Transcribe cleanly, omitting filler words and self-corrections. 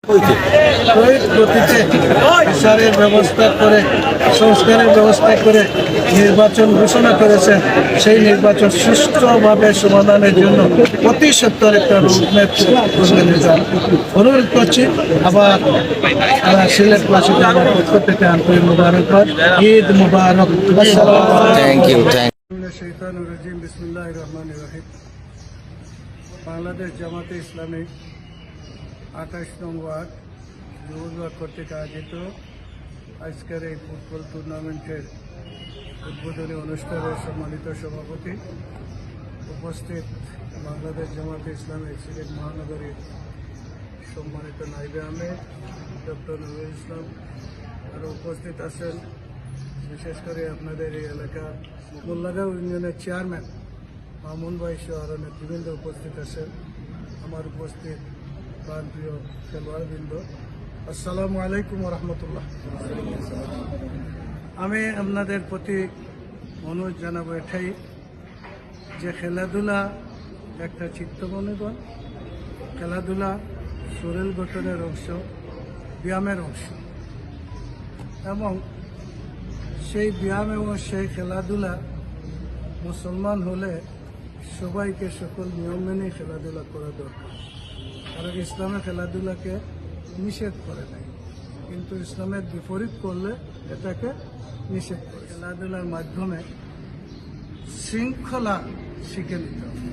গতিতে বিচারের ব্যবস্থা করে সংস্কারের ব্যবস্থা করে নির্বাচন ঘোষণা করেছে। সেই নির্বাচন সুষ্ঠুভাবে সমাধানের জন্য অতি সত্তর একটা রোডম্যাপ অনুরোধ করছি। আবার সিলেটবাসীকে আমার পক্ষ থেকে আন্তরিক মুবারকবাদ, ঈদ মুবারক। Thank you. বিসমিল্লাহির রহমানির রহিম। বাংলাদেশ জামাতে ইসলামী 28 নং ওয়ার্ড যুবদল কর্তৃক আয়োজিত আজকের এই ফুটবল টুর্নামেন্টের উদ্বোধনী অনুষ্ঠানের সম্মানিত সভাপতি, উপস্থিত বাংলাদেশ জামাতে ইসলামী সিলেট মহানগরীর সম্মানিত নাইবে আহমেদ ডক্টর নুরুল ইসলাম, আরও উপস্থিত আছেন বিশেষ করে আপনাদের এই এলাকার মোল্লাগাঁও ইউনিয়নের চেয়ারম্যান মামুন ভাই সহ আরও নেতৃবৃন্দ উপস্থিত আছেন। আমার উপস্থিত প্রাণপ্রিয় খেলোয়াড়বৃন্দ, আসসালামু আলাইকুম রহমতুল্লাহ। আমি আপনাদের প্রতি অনুরোধ জানাবো এটাই যে খেলাধুলা একটা চিত্তমনোবল, খেলাধুলা শরীর গঠনের অংশ, ব্যায়ামের অংশ, এবং সেই ব্যায়াম এবং সেই খেলাধুলা মুসলমান হলে সবাইকে সকল নিয়ম মেনে খেলাধুলা করা দরকার। কারণ ইসলামে খেলাধুলাকে নিষেধ করে নাই, কিন্তু ইসলামের বিপরীত করলে এটাকে নিষেধ করে। খেলাধুলার মাধ্যমে শৃঙ্খলা শিখে নিতে হবে।